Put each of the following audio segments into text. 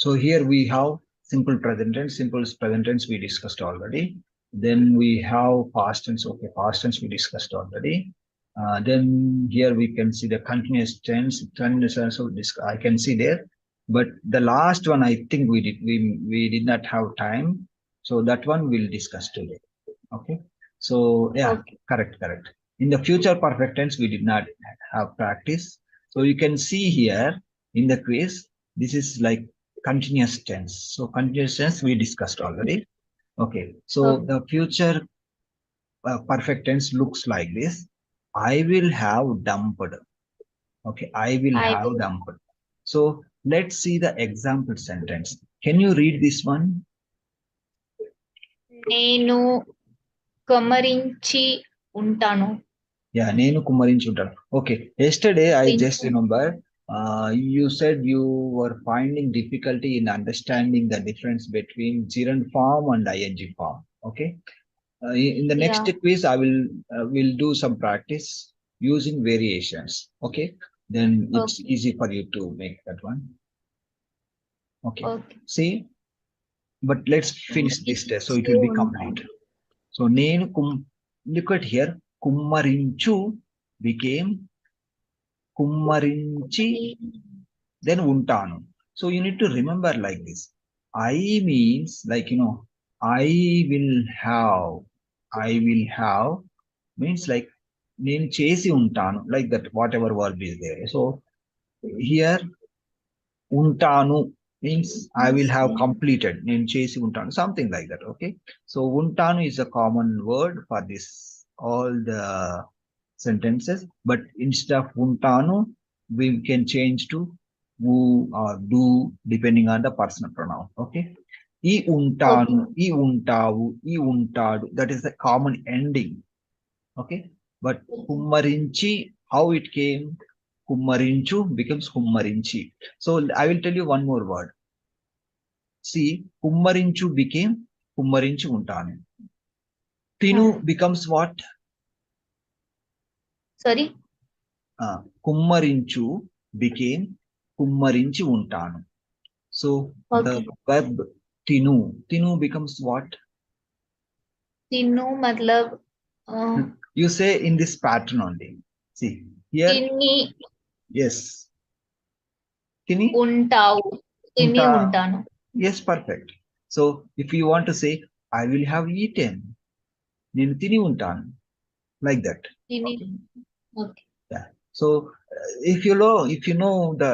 So here we have simple present tense. Simple present tense we discussed already. Then we have past tense. Okay, past tense we discussed already. Then here we can see the continuous tense. Continuous also I can see there. But the last one I think we did not have time. So that one we'll discuss today. Okay. So yeah, Okay. correct. In the future perfect tense we did not have practice. So you can see here in the quiz, this is like continuous tense. So continuous tense we discussed already. Okay. So Okay. the future perfect tense looks like this. I will have dumped. Okay. I will I have will. dumped. So let's see the example sentence. Can you read this one? నేను కమరించి ఉంటాను. Yeah, నేను కుమ్మరించి ఉంటాను. Okay. Yesterday I just కుమ్మరించు. remember you said you were finding difficulty in understanding the difference between gerund form and ing form. Okay. In the next Yeah. quiz, I will do some practice using variations. Okay. Then it's Okay. easy for you to make that one. Okay. Okay. See, but let's finish this test so it కుమ్మరించి will be complete. ఉంటాను. So నేను look at here. కుమ్మరించు became కుమ్మరించి then ఉంటాను. So you need to remember like this. I means like, I will have, I will have means like నేను చేసి ఉంటాను like that, whatever verb is there. So here ఉంటాను means I will have completed. నేను చేసి ఉంటాను, something like that. Okay. So ఉంటాను is a common word for this, all the sentences, but instead of ఉంటాను, we can change to who or do depending on the personal pronoun. Okay. ఈ ఉంటాను, Okay. ఈ ఉంటావు, ఈ ఉంటాడు, that is the common ending. Okay. But కుమ్మరించి, how it came, కుమ్మరించు becomes కుమ్మరించి. So I will tell you one more word. See, కుమ్మరించు became కుమ్మరించి ఉంటాను. తిను becomes what? Sorry. కుమ్మరించు became కుమ్మరించి ఉంటాను. So the Okay. verb tinu becomes what? తిను मतलब You say in this pattern only. See here. తిని Yes. Tini ఉంటావు. తిని unta. ఉంటాను. Yes, perfect. So if you want to say I will have eaten, నేను తిని ఉంటాను, like that. తిని. Okay. Okay. Yeah. So if you know the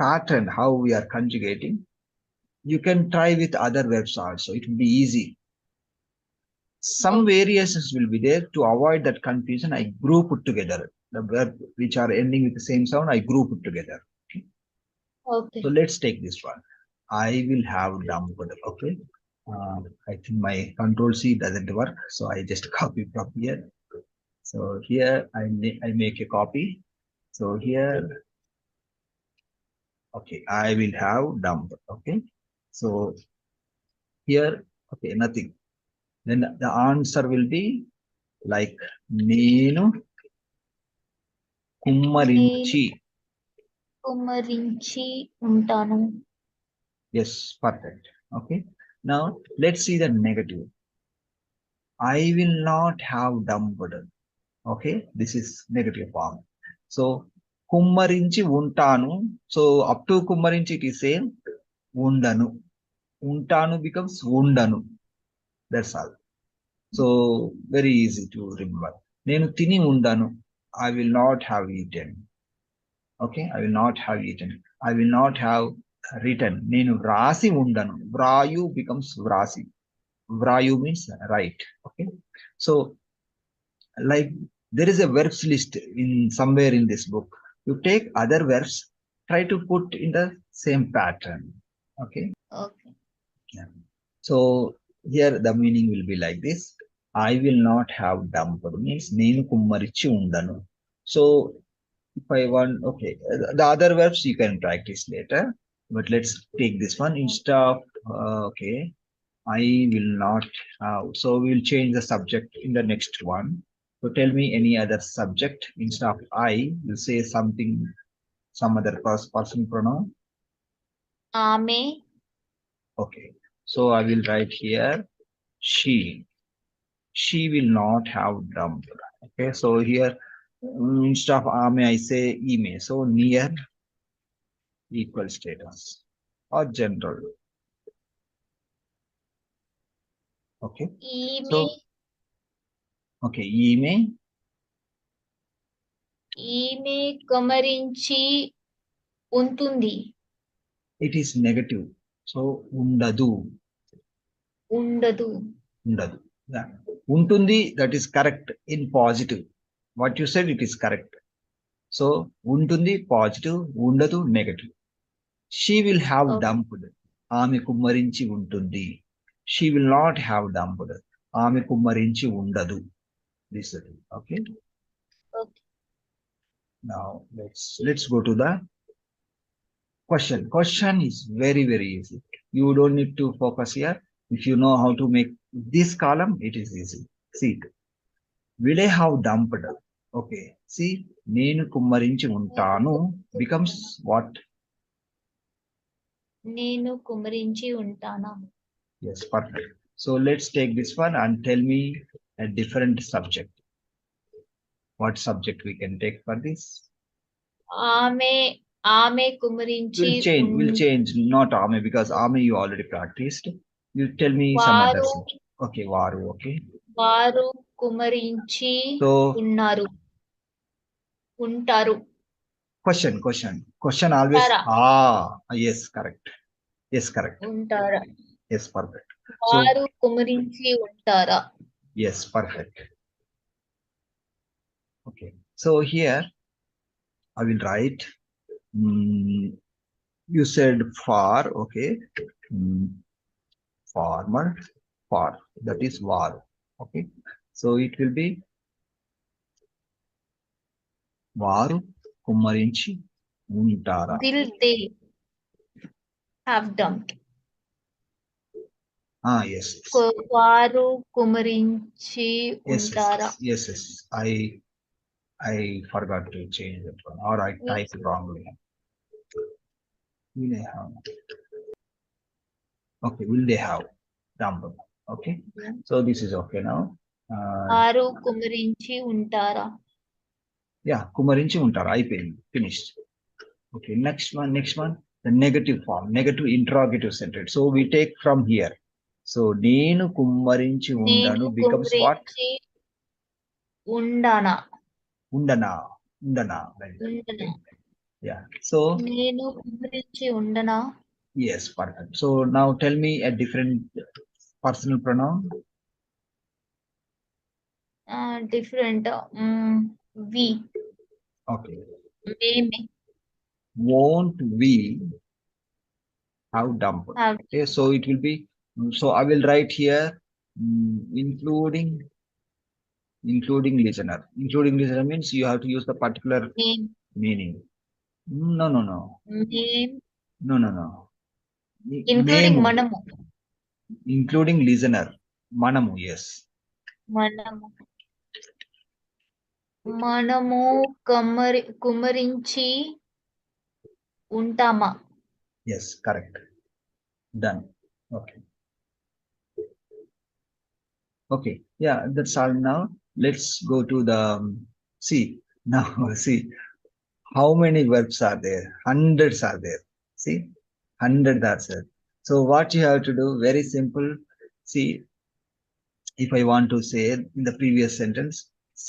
pattern how we are conjugating, you can try with other verbs also. It will be easy. Some variations will be there. To avoid that confusion, I group it together. The verb which are ending with the same sound, I group it together. Okay. Okay. So let's take this one. I will have dumped. Okay. I think my control C doesn't work, so I just copy from here. So here I make a copy. So here, okay, I will have dumped. Okay. So here, okay, nothing. Then the answer will be like నేను కుమ్మరించి. కుమ్మరించి ఉంటాను. Yes, perfect. Okay. Now let's see the negative. I will not have dumped. Okay, this is negative form. So కుమ్మరించి ఉంటాను. So up to కుమ్మరించి it is same. ఉండను. ఉంటాను becomes ఉండను. That's all. So very easy to remember. నేను తిని ఉండను. I will not have eaten. Okay, I will not have eaten. I will not have written. నేను వ్రాసి ఉండను. వ్రాయు becomes వ్రాసి. వ్రాయు means right. Okay. So like there is a verbs list in somewhere in this book. You take other verbs, try to put in the same pattern. Okay. Okay. Yeah. So here the meaning will be like this. I will not have dumped means నేను కుమ్మరిచి ఉండను. So if I want, okay, the other verbs you can practice later, but let's take this one instead of okay, I will not have. So we'll change the subject in the next one. So tell me any other subject instead of I. You say something, some other person pronoun. ఆమె. Okay. So I will write here she. She will not have dumped. Okay. So here instead of may I say may. So near equal status or general. Okay. ఈమె So okay. May ఈమె కుమరించి ఉంటుంది it is negative. So undadu. ఉండదు Undadu. Yeah. Untundi, that is correct in positive. What you said, it is correct. So untundi positive, undadu negative. She will have Okay. dumped. ఆమె కుమ్మరించి ఉంటుంది. She will not have dumped. ఆమె కుమ్మరించి ఉండదు. This is it. Okay. Okay. Now let's go to the question. Question is very, very easy. You don't need to focus here. If you know how to make this column, it is easy. See, will I have dumped? Okay. See, నేను కుమ్మరించి ఉంటాను becomes what? నేను కుమరించి ఉంటానా Yes, perfect. So let's take this one and tell me a different subject. What subject we can take for this? ఆమె ఆమె కుమరించి We'll change, not Ame, because Ame you already practiced. You tell me some other వారు subject. Okay, Varu, okay. వారు కుమరించి So ఉన్నారు ఉంటారు question always. ఉంటారా Yes, correct. Yes, correct. ఉంటారా Yes, perfect. So వారు కుమరించి ఉంటారా yes, perfect. Okay. So here I will write. You said far, okay. Farmer, far. That is var. Okay. So it will be వారు కుమ్మరించి ఉంటారా. will they have dumped Yes. వారు కుమరించి Yes, ఉంటారా yes, yes. I forgot to change that one, or I typed wrongly. Will they have? Okay, will they have dumped? Okay. So this is okay now. వారు కుమరించి ఉంటారా Yeah, కుమ్మరించి ఉంటారా అయిపోయింది, finished. Okay, next one, the negative form, negative interrogative sentence. So we take from here. So నేను కుమ్మరించి ఉండను becomes what? ఉండనా ఉండనా. Okay. Yeah. So నేను కుమరించి ఉండనా yes, perfect. So now tell me a different personal pronoun. Different వి Okay. మేమే Won't we have dumped? have Okay. So it will be. So I will write here, including listener. Including listener means you have to use the particular name meaning. No. name Including including మనము listener. Manamu, yes. మనము కుమరించి ఉంటామా Yes, correct. Done. Okay. Okay. Yeah, that's all now. Let's go to the see. Now see how many verbs are there? Hundreds are there. See, 100 are there. So what you have to do, very simple. See, if I want to say in the previous sentence,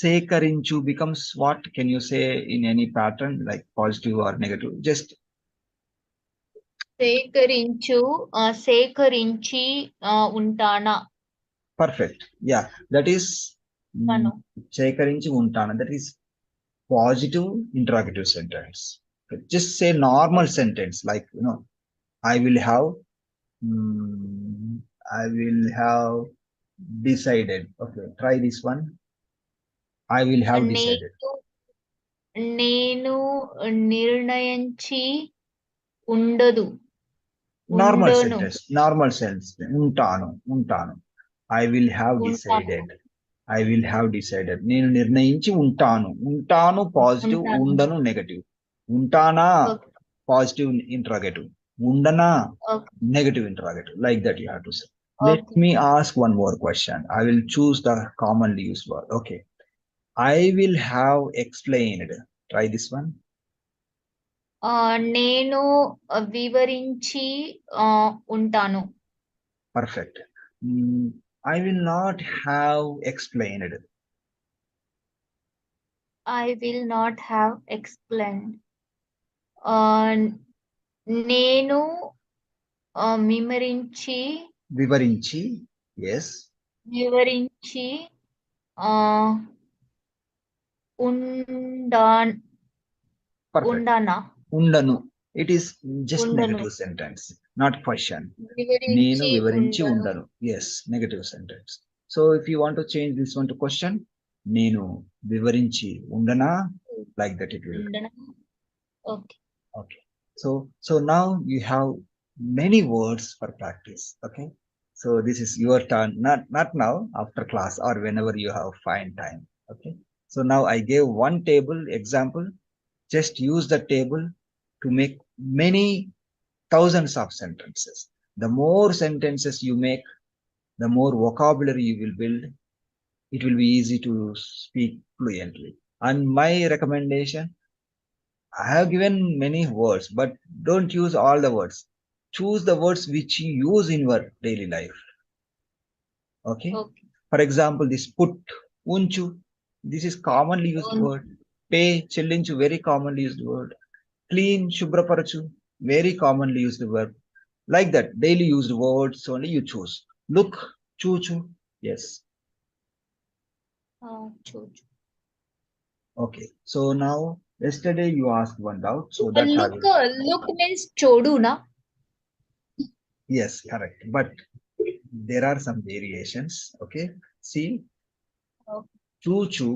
సేకరించు becomes what? Can you say in any pattern like positive or negative? Just సేకరించి ఉంటానా perfect. Yeah, that is సేకరించి ఉంటాను. That is positive interrogative sentence. Just say normal sentence like, I will have decided. Okay, try this one. I will have decided. నేను నిర్ణయించి ఉండదు Normal ఉండను sentence. Normal sense. ఉంటాను. I will have decided. I will have decided. నేను నిర్ణయించి ఉంటాను positive, ఉండను negative. ఉంటానా positive interrogative. Undana, Okay. negative interrogative. Like that you have to say. Let Okay. me ask one more question. I will choose the commonly used word. Okay. I will have explained. Try this one. నేను వివరించి ఉంటాను. Perfect. I will not have explained. I will not have explained. ఆహ్, నేను మిమరించి Vivarinchi. Yes. వివరించి ఆహ్, ఉండాన్ Perfect. ఉండానా? Undanu. It is just ఉండను. negative sentence, not question. నేను వివరించి వివరించి ఉండను. ఉండను. Yes, negative sentence. So if you want to change this one to question, నేను వివరించి ఉండనా, like that it will. ఉండనా? Okay. Okay. So now you have many words for practice. Okay. So this is your turn, not now, after class or whenever you have find time. Okay. So now I gave one table example. Just use the table to make many thousands of sentences. The more sentences you make, the more vocabulary you will build. It will be easy to speak fluently. And my recommendation, I have given many words, but don't use all the words. Choose the words which you use in your daily life. Okay. Okay. For example, this put, unchu, this is commonly used word. Pay, chellinchu, very commonly used word. Clean, shubraparachu, very commonly used word. Like that, daily used words only you choose. Look, chuchu, yes. చూచు. Okay. So now, yesterday you asked one doubt, so that I will. Look means చూడునా? Yes, correct. But there are some variations. Okay. See, okay. chuchu,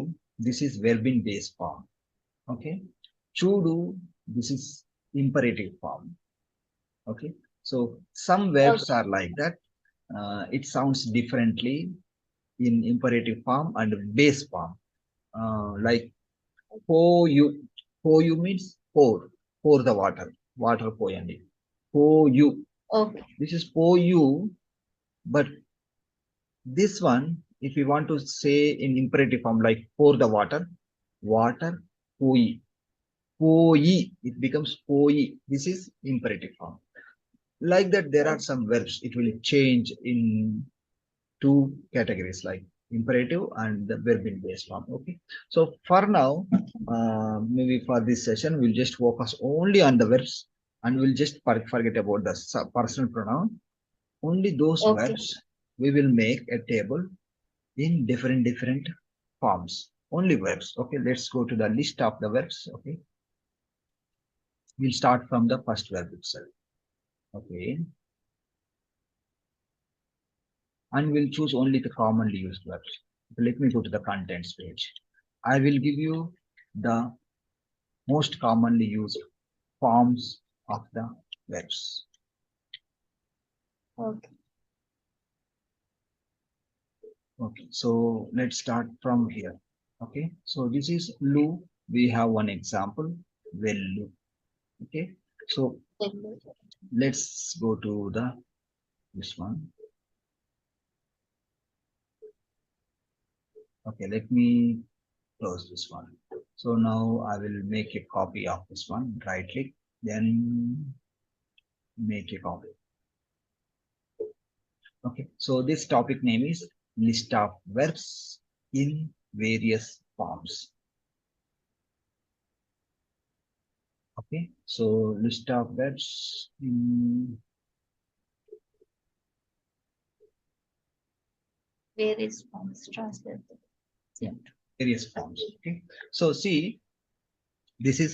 this is verb in base form. Okay. Chudu, this is imperative form. Okay. So some verbs are like that. It sounds differently in imperative form and base form. Like pour you means pour the water పోయండి. Pour you. Okay. This is pour you, but this one, if you want to say in imperative form, like pour the water, poi, poi, it becomes poi. This is imperative form. Like that, there are some verbs. It will change in two categories, like imperative and the verb in base form. Okay. So for now, maybe for this session, we'll just focus only on the verbs and we'll just forget about the personal pronoun. Only those okay. verbs we will make a table in different forms. Only verbs. Okay, let's go to the list of the verbs. Okay, we'll start from the first verb itself. Okay, and we'll choose only the commonly used verbs. Let me go to the contents page. I will give you the most commonly used forms of the verbs. Okay. Okay, so let's start from here. Okay, so this is Lu. We have one example, Vellu. Okay, so let's go to the this one. Okay, let me close this one. So now I will make a copy of this one. Right click, then make a copy. Okay, so this topic name is list of verbs in various forms. Okay, so list of verbs in various forms translate. various forms. Okay, so see, this is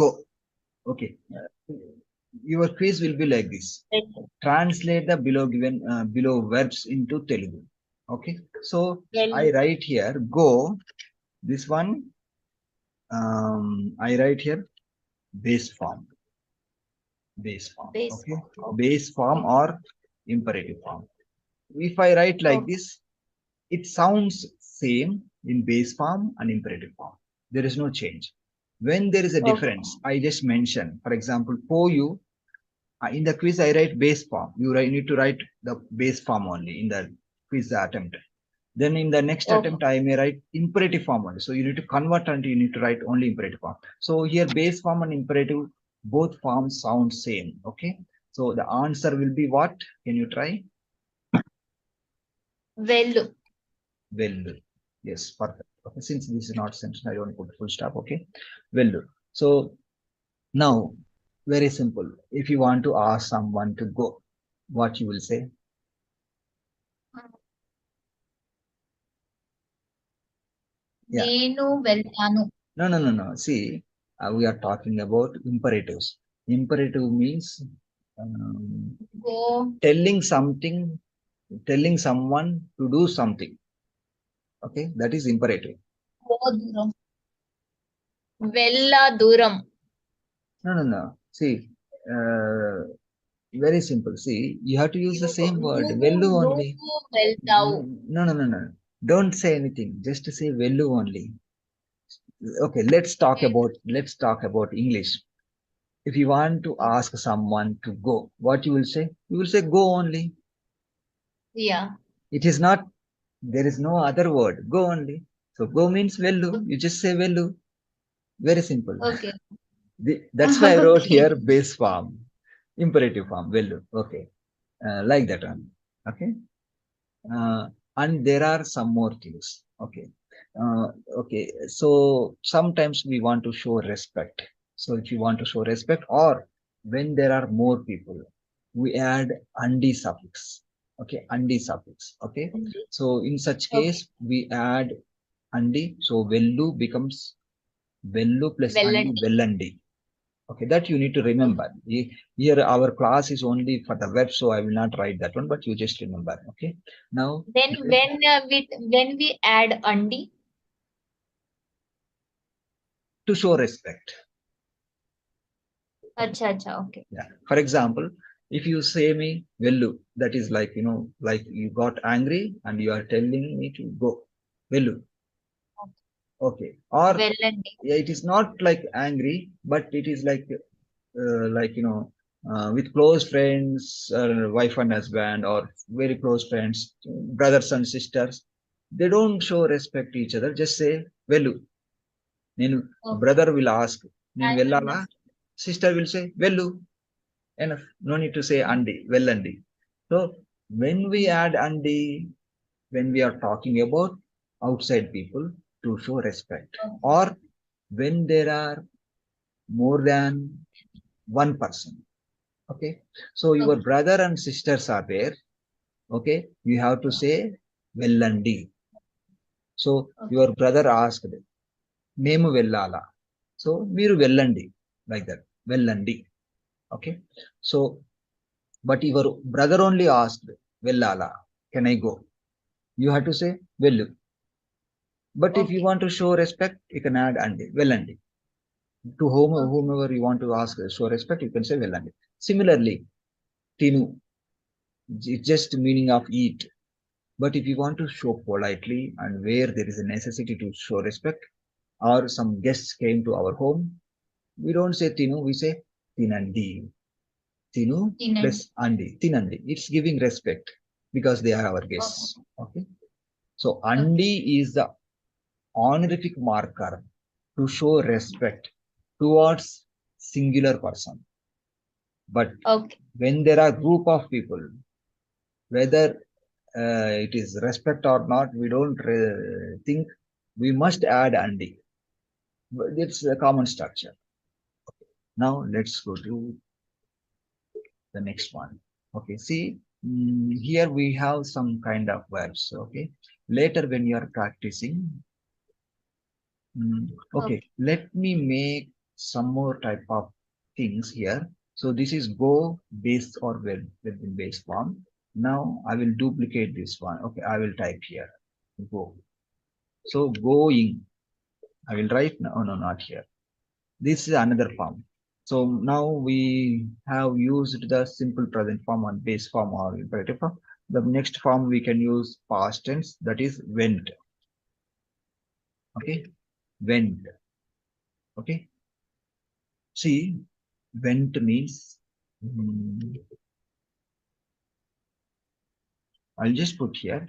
go. Okay, your quiz will be like this. Translate the below given below verbs into Telugu. Okay, so I write here go. This one I write here base form. Base form. Okay, base form or imperative form. If I write like this, it sounds same in base form and imperative form. There is no change. When there is a Okay. difference, I just mention, for example, for you, in the quiz, I write base form. Need to write the base form only in the quiz attempt. Then in the next Okay. attempt, I may write imperative form only. So you need to convert and you need to write only imperative form. So here base form and imperative, both forms sound same. Okay. So the answer will be what? Can you try? Well. Well. Yes, perfect. Okay. Since this is not sentence, I don't put full stop. Okay. Well. So now, very simple. If you want to ask someone to go, what you will say? Yeah. నేను వెళ్తాను. No, no, no, no. See, we are talking about imperatives. Imperative means Go. telling something, telling someone to do something. Okay, that is imperative. Go దూరం. వెళ్ళ దూరం. No, no, no. See, uh, very simple. See, you have to use the same word, vellu only. నువ్వు వెళ్తావు. No, no, no, no. Don't say anything. Just say vellu only. Okay, let's talk about English. If you want to ask someone to go, what you will say? You will say go only. Yeah. It is not, there is no other word. Go only. So go means vellu. You just say vellu. Very simple. Okay. That's why I wrote Okay. here base form, imperative form, vellu. Okay. Like that one. Okay. Uh, and there are some more things. Okay. Uh, okay. So sometimes we want to show respect. So if you want to show respect, or when there are more people, we add andi suffix. Okay, andi suffix. Okay. So in such Okay. case, we add andi. So vellu becomes vellu plus andi, వెళ్ళండి. vellandi. Okay, that you need to remember. Here our class is only for the web, so I will not write that one, but you just remember. Okay. Now, Then when we add andi. to show respect. Acha acha. Okay. Yeah. For example, if you say me vellu, that is like, like you got angry and you are telling me to go. Vellu. Okay. Or వెళ్ళండి. yeah, it is not like angry, but it is like with close friends, wife and husband, or very close friends, brothers and sisters, they don't show respect to each other. Just say vellu. నేను Okay. brother will ask, నేను I వెళ్ళాలా? understand. Sister will say వెళ్ళు. Enough. No need to say andi, వెళ్ళండి. So when we add andi, when we are talking about outside people, to show respect, Okay. or when there are more than one person. Okay. So your Okay. brother and sisters are there. Okay. You have to say వెళ్ళండి. So Okay. your brother asked, మేము వెళ్ళాలా? So మీరు వెళ్ళండి. Like that. వెళ్ళండి. Okay. So, but your brother only asked, వెళ్ళాలా? Can I go? You have to say వెళ్ళు. But if you Okay. want to show respect, you can add andi, వెళ్ళండి. To Okay. whomever you want to ask, show respect, you can say వెళ్ళండి. Similarly, tinu, it's just meaning of eat. But if you want to show politely and where there is a necessity to show respect, or some guests came to our home, we don't say tinu, we say tinandi. Tinu తినండి. plus andi, tinandi. It's giving respect because they are our Okay. guests. Okay. So Okay. andi is the honorific marker to show respect towards singular person. But Okay. when there are group of people, whether it is respect or not, we don't think we must add andi. It's a common structure. Now let's go to the next one. Okay, see, here we have some kind of verbs. Okay, later when you are practicing, okay, Okay. let me make some more type of things here. So this is go base or within base form. Now I will duplicate this one. Okay, I will type here go. So going, I will write, no, no, not here. This is another form. So now we have used the simple present form and base form or imperative form. The next form we can use past tense, that is went. Okay, went. Okay, See, went means, mm, I'll just put here.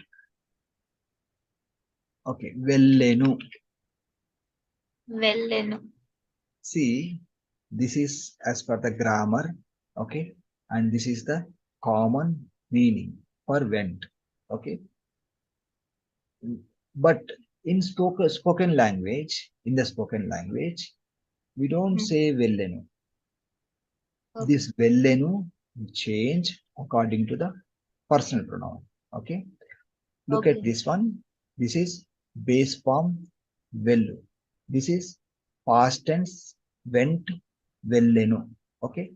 Okay, vellenu. Vellenu. See, this is as per the grammar. Okay, and this is the common meaning for went. Okay, but in spoken language, we don't Hmm. say vellenu. Okay. This vellenu will change according to the personal pronoun. Okay, look at Okay. this one. This is base form vellu. This is past tense went vellenu. Okay,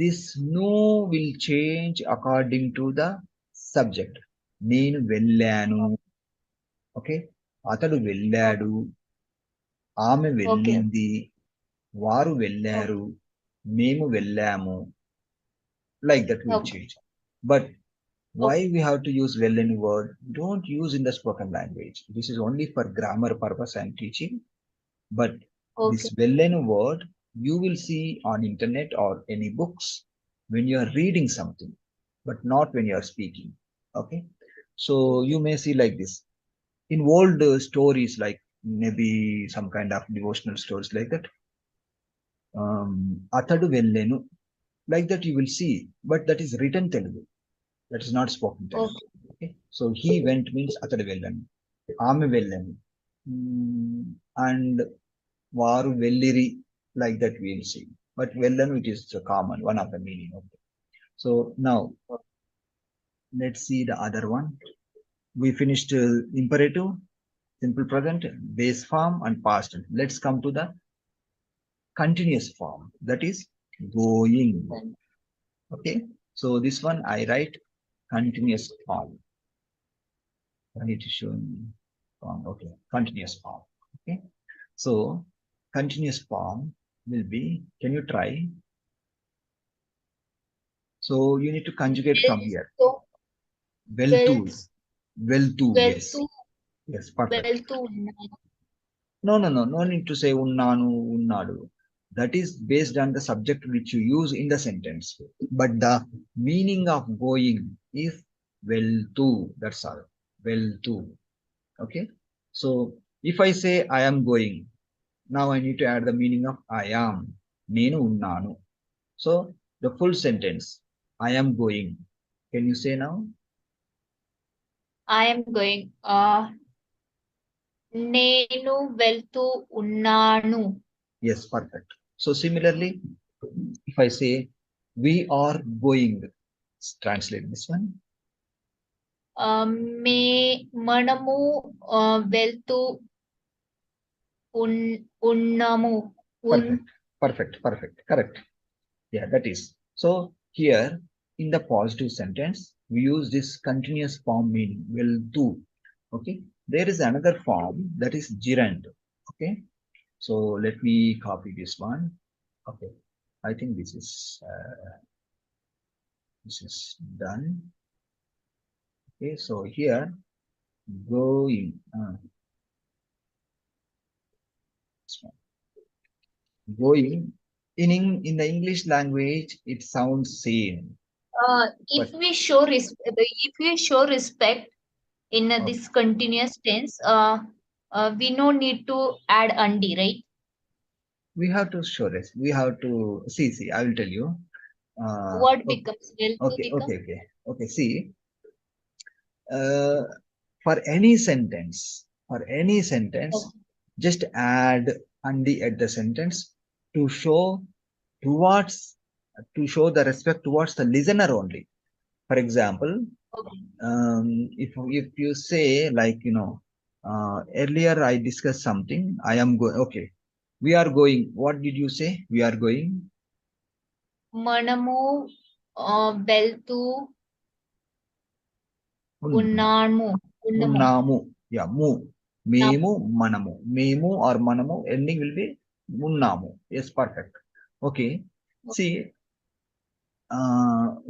this no will change according to the subject. నేను వెళ్ళాను. Okay, అతడు వెళ్ళాడు, Okay. ఆమె Okay. వెళ్ళింది, వారు Okay. వెళ్ళారు, మేము వెళ్ళాము. Like that will Okay. change. But Okay. why we have to use well in word? Don't use in the spoken language. This is only for grammar purpose I'm teaching. But Okay. this well in word you will see on internet or any books when you are reading something, but not when you are speaking. Okay. So you Okay. may see like this in old stories, like maybe some kind of devotional stories like that. Atadu vellenu, like that you will see, but that is written Telugu. That is not spoken Telugu. Okay. Okay. So he went means atadu vellanu. Aame vellanu. And varu velliri, like that we will see. But vellanu, it is common, one of the meaning of it. So now let's see the other one. We finished imperative, simple present, base form, and past tense. Let's come to the continuous form. That is going. Then. Okay. So this one I write continuous form. I need to show you form. Okay, continuous form. Okay, so continuous form will be. Can you try? So you need to conjugate from Well, here. so Well well, to, well to. well Yes, to yes, perfect. well to nine. No, no, no, no need to say unnanu, unnadu. That is based on the subject which you use in the sentence. But the meaning of going is well to. That's all. Well to. Okay. So if I say I am going, now I need to add the meaning of I am. Nenu unnanu. So the full sentence, I am going. Can you say now? I am going. నేను వెళ్తూ ఉన్నాను. Yes, perfect. So similarly, if I say we are going, let's translate this one. మే మనము వెళ్తూ ఉన్నాము. ఉన్ Perfect, perfect, perfect, correct. Yeah, that is. So here in the positive sentence, we use this continuous form meaning will do. Okay. There is another form that is gerund. Okay. So let me copy this one. Okay. I think this is done. Okay. So here going this one. Going in the English language it sounds same, if but we show respect in uh, this continuous tense, we no need to add undi, right? we have to show this. We have to see. I will tell you. What Okay, becomes will to okay, become? okay, okay. Okay. See, uh, for any sentence, Okay. just add andi at the sentence to show towards to show the respect towards the listener only. For example, Okay. if you say like earlier I discussed something. I am going. Okay, we are going. What did you say? We are going. మనము వెళ్తూ Un- ఉన్నాము. ఉన్నము. Unnamu. Yeah, mu. Nam- Memu, manamu. Memu or manamu. Ending will be unnamu. Yes, perfect. Okay. See,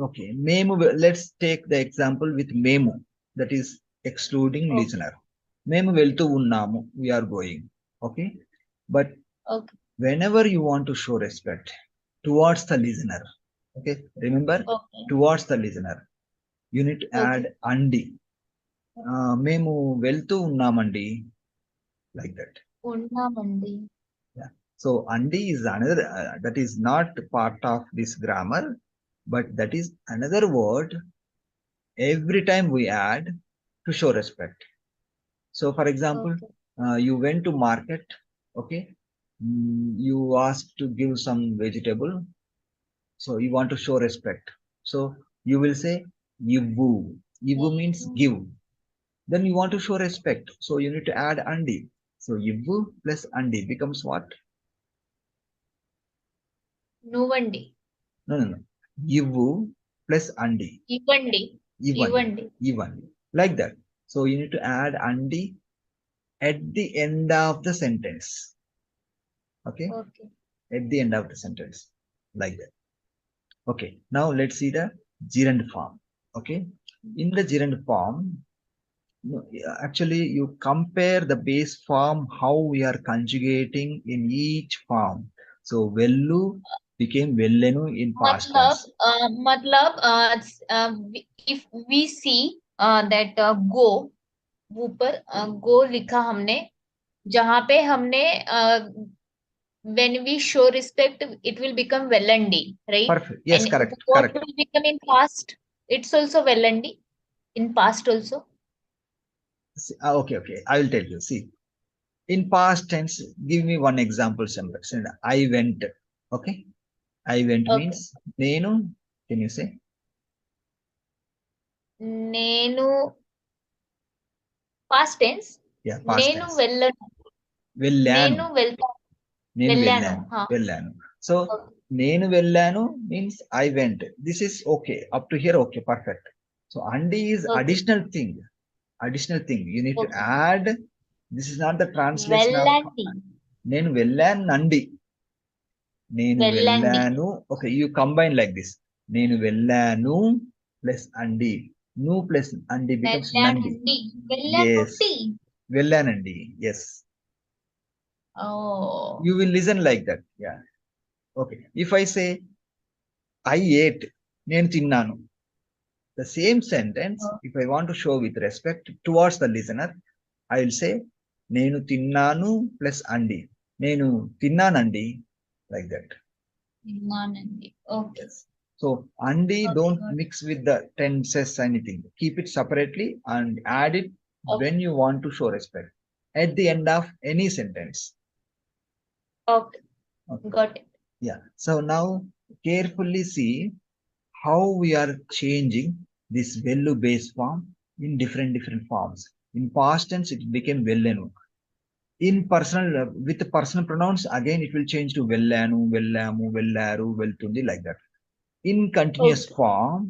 okay. Memu. Let's take the example with memu. That is excluding Okay. listener. Memu veltu unnamu. We are going. Okay. But Okay. whenever you want to show respect towards the listener, okay, remember, Okay. towards the listener, you need to add Okay. andi. మేము వెళ్తూ ఉన్నామండి, like that. ఉన్నామండి. Yeah. So andi is another that is not part of this grammar, but that is another word every time we add to show respect. So for example, Okay. you went to market, okay. You asked to give some vegetable, so you want to show respect. So you will say ivu. Ivu means నేను give. Then you want to show respect, so you need to add andi. So ivu plus andi becomes what? నువ్వండి. No. Ivu plus andi. ఇవ్వండి. Ivanni. ఇవ్వండి. Ivanni. Like that. So you need to add andi at the end of the sentence. Okay. Okay. At the end of the sentence. Like that. Okay. Now let's see the gerund form. Okay. In the gerund form, no, actually, you compare the base form, how we are conjugating in each form. So, vellu became vellenu in past tense. मतलब if we see that go ऊपर go लिखा हमने, जहाँ पे हमने when we show respect it will become well-andi, right? Perfect. Yes, And correct. what Correct. will become in past, it's also well-andi in past also. Okay. I will tell you. See, in past tense, give me one example sentence. I went. Okay. I went Okay. means nenu. Can you say? నేను past tense. Yeah, past నేను tense. వెళ్ళను. Vellanu. నేను వెళ్తాను. నేను వెళ్ళాను. వెళ్ళాను. వెళ్ళాను. So, Okay. నేను వెళ్ళాను means I went. This is okay. Up to here, okay, perfect. So, andi is Okay. additional thing. Additional thing. You need to Okay. add. This is not the translation of వెళ్ళండి. నేను వెళ్ళాను నండి. నేను వెళ్ళండి. వెళ్ళాను. Okay, you combine like this. నేను వెళ్ళాను plus andi. Nu plus andi becomes nandi. వెళ్ళానండి. Yes. వెళ్ళానుండి. వెళ్ళానండి. Yes. Oh. You will listen like that. Yeah. Okay. If I say I ate, నేను తిన్నాను. The same sentence, Oh. if I want to show with respect towards the listener, I will say నేను తిన్నాను plus andi. నేను తిన్నానండి, like that. తిన్నానండి. Okay. Yes. So andi Okay. don't Good. mix with the tenses anything. Keep it separately and add it Okay. when you want to show respect at the end of any sentence. Okay. Okay. Got it. Yeah. So now carefully see how we are changing this vellu base form in different forms. In past tense, it became vellenu. In personal, with personal pronouns, again it will change to vellanu, vellamu, vellaru, veltundi, like that. In continuous Okay. form,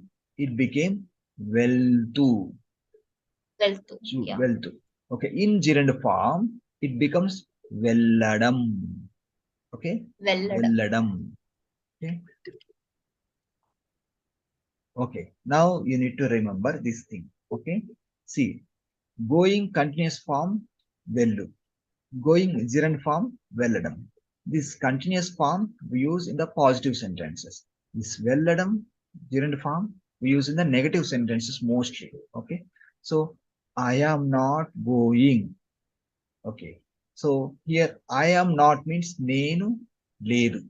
it became veltu, వెళ్తూ. Yeah. veltu. Okay. In gerund form, it becomes velladam. Okay. వెళ్ళడం. Velladam. Okay. Okay. Now you need to remember this thing. Okay. See, going continuous form, vellu. Going gerund form, velladam. This continuous form we use in the positive sentences. This velladam gerund form we use in the negative sentences mostly. Okay. So I am not going. Okay. So here I am not means nenu ledu.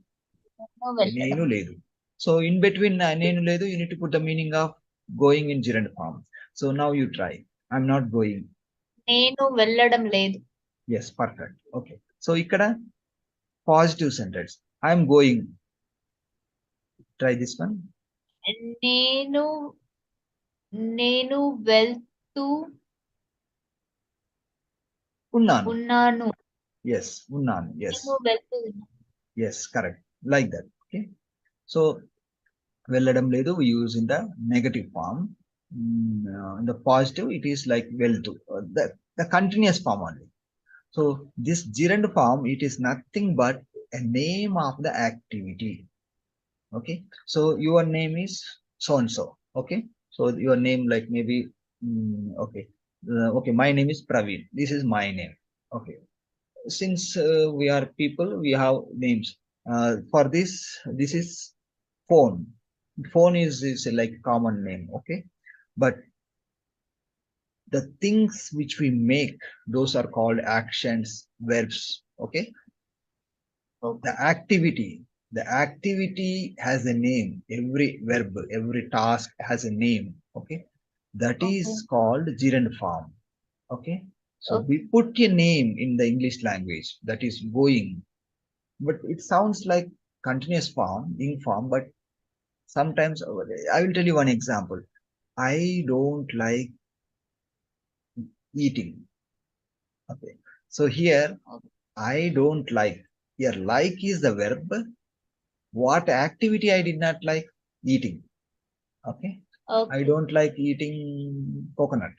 వెళ్ళడం. Nenu ledu. So in between nenu ledu, you need to put the meaning of going in gerund form. So now you try. I'm not going. నేను వెళ్ళడం లేదు. Yes, perfect. Okay. So ikkada positive sentence. I'm going. Try this one. నేను నేను వెళ్తూ Unnanu. ఉన్నాను. Yes, unnanu. Yes. నేను వెళ్తూ ఉన్నాను. Yes, correct. Like that. Okay. So వెళ్ళడం లేదు we use in the negative form. In the positive, it is like వెళ్తూ. The continuous form only. So this gerund form, it is nothing but a name of the activity. Okay. So your name is so and so. Okay. So your name like maybe okay. Okay, my name is Praveen. This is my name. Okay. Since we are people, we have names. For this is phone. Phone is like common name, okay? But the things which we make, those are called actions, verbs, okay? Okay. The activity has a name. Every verb, every task has a name, okay? That Okay. is called gerund form, okay? So Okay. we put a name in the English language, that is going, but it sounds like continuous form, ing form, but sometimes I will tell you one example. I don't like eating. Okay. So here I don't like. Here like is the verb. What activity I did not like? Eating. Okay. I Okay. don't like eating coconut.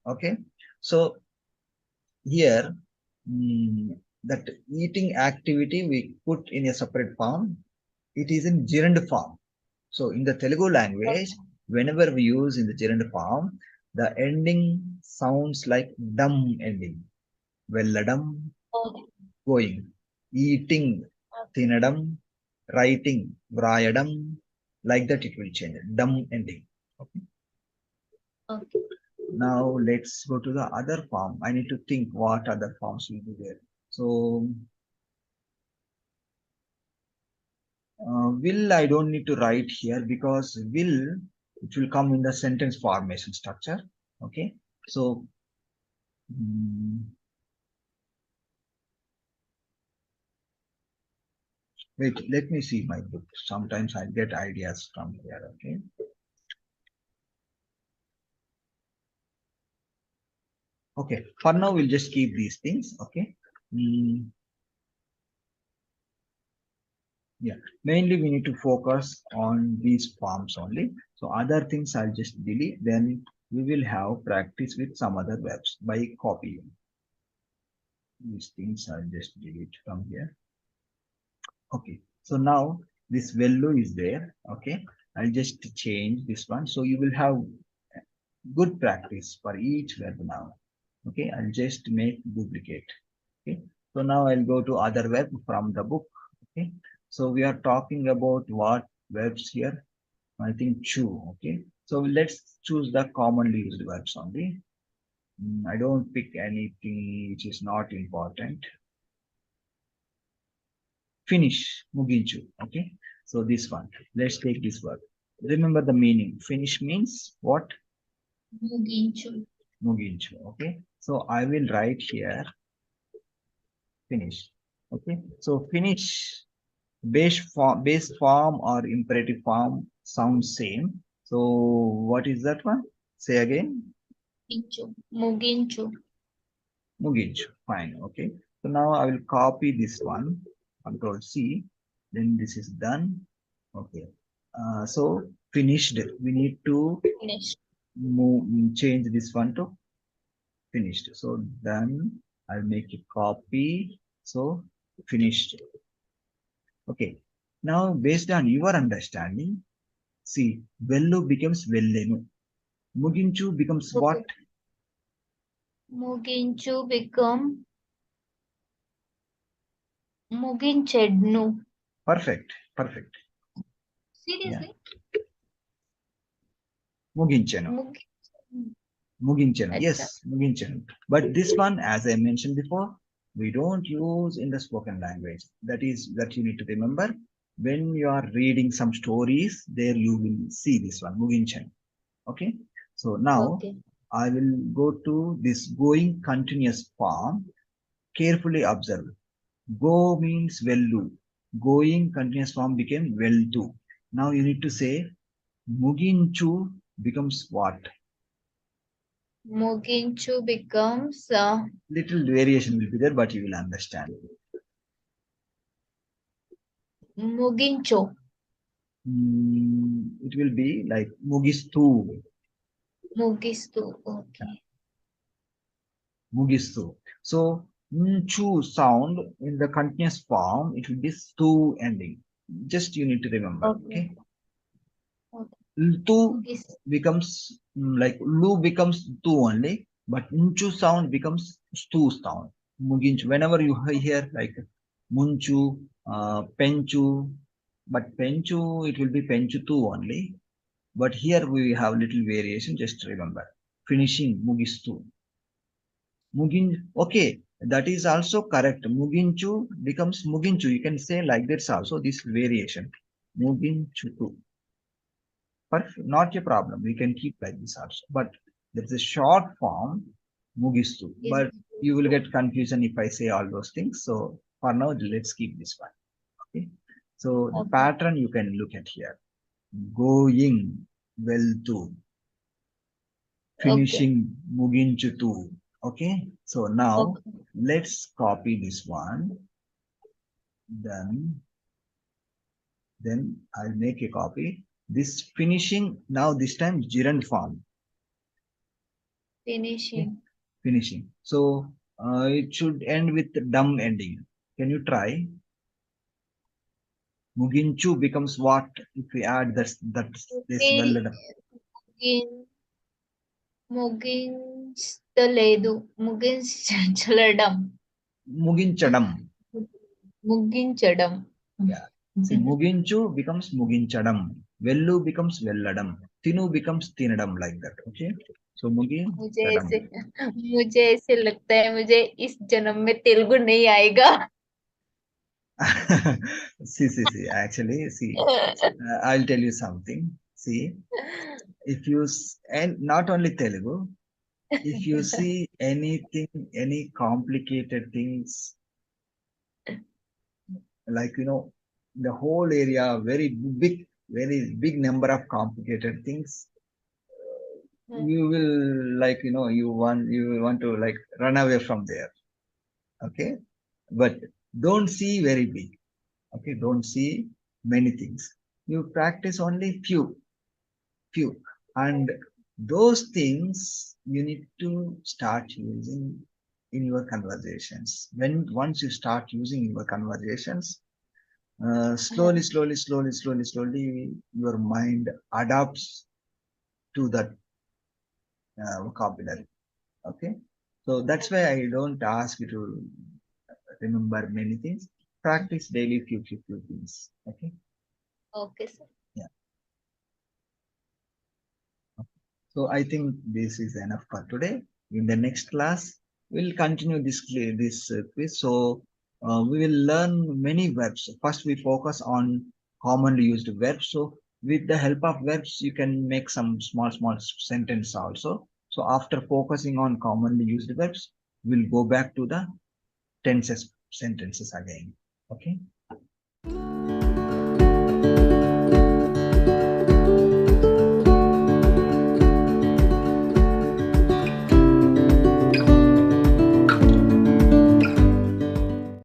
Okay. So here that eating activity we put in a separate form. It is in gerund form. So in the Telugu language, whenever we use in the gerund form, the ending sounds like dum ending. Velladam, Okay. going, eating, tinadam, writing, vrayadam, like that it will change. Dum ending. Okay. Okay. Now let's go to the other form. I need to think what other forms will be there. So will I don't need to write here because will it will come in the sentence formation structure. Okay. So mm, wait, let me see my book. Sometimes I get ideas from here. Okay. Okay. For now, we'll just keep these things. Okay. Mm, yeah. Mainly, we need to focus on these forms only. So other things I'll just delete. Then we will have practice with some other verbs by copying. These things I'll just delete from here. Okay. So now this value is there. Okay. I'll just change this one. So you will have good practice for each verb now. Okay. I'll just make duplicate. Okay. So now I'll go to other verb from the book. Okay. So we are talking about what verbs here? I think chew. Okay. So let's choose the commonly used verbs only. I don't pick anything which is not important. Finish, muginchu. Okay. So this one, let's take this word. Remember the meaning. Finish means what? Muginchu. Muginchu. Okay. So I will write here finish. Okay. So finish, base form or imperative form sounds same. So what is that one? Say again. Muginchu. Muginchu. Muginchu. Fine. Okay. So now I will copy this one. Control C. Then this is done. Okay. So finished. We need to Finish. change this one to finished. So then I'll make a copy. So finished. Okay. Now based on your understanding, see, Vellu becomes Vellenu. Muginchu becomes what? Okay. Muginchu become Muginchednu. Perfect. Perfect. Yeah. Seriously? Muginchenu. Mugin. Muginchenu. Acha. Yes, Muginchenu. But this one, as I mentioned before, we don't use in the spoken language. That is that you need to remember. When you are reading some stories, there you will see this one, Muginchenu. Okay. So now Okay. I will go to this going continuous form. Carefully observe. Go means well do. Going continuous form became well do. Now you need to say Muginchu becomes what? Muginchu becomes Little variation will be there, but you will understand. Mugincho. It will be like Mugistu. Mugistu. Okay. Mugistu. So chu sound in the continuous form, it will be stu ending. Just you need to remember. Okay. Okay. Okay. Tu Mugis. becomes like lu becomes tu only, but nchu sound becomes stu sound. Muginchu. Whenever you hear like munchu, penchu, but penchu, it will be penchu two only. But here we have little variation. Just remember, finishing mugistu. Mugin, okay, that is also correct. Muginchu becomes muginchu. You can say like this also, this variation. Muginchu. Perfect, not a problem. We can keep like this also. But there's a short form, mugistu. Is But you will get confusion if I say all those things. So for now, let's keep this one. Okay. So the okay. pattern you can look at here. Going well to, Okay. finishing muginchutu. Okay. So now Okay. let's copy this one. Then I'll make a copy. This finishing now this time gerund form. Okay. Finishing. Finishing. So it should end with dumb ending. Can you try? Muginchu becomes what if we add this well. Mugin, ముగించలేదు ముగించడం Muginchadam. ముగించడం Yeah. See, Muginchu becomes Muginchadam. Vellu becomes Velladam. Tinu becomes Tinadam like that. Okay. So मुझे Muginchadam. ऐसे मुझे ऐसे लगता है मुझे इस जन्म में तेलुगु नहीं आएगा See. Actually, see, I'll tell you something. See, if you, and not only Telugu, if you see anything, any complicated things, like, the whole area, very big number of complicated things, you will like, you will want to like run away from there. Okay. But don't see very big. Okay. Don't see many things. You practice only few. And those things you need to start using in your conversations. Once you start using in your conversations, slowly, your mind adapts to that vocabulary. Okay. So that's why I don't ask you to remember many things. Practice daily few things. Okay. Okay sir Yeah. So I think this is enough for today. In the next class, we'll continue this quiz. So we will learn many verbs. First, we focus on commonly used verbs. So with the help of verbs, you can make some small sentence also. So after focusing on commonly used verbs, we'll go back to the tenses sentences again. Okay.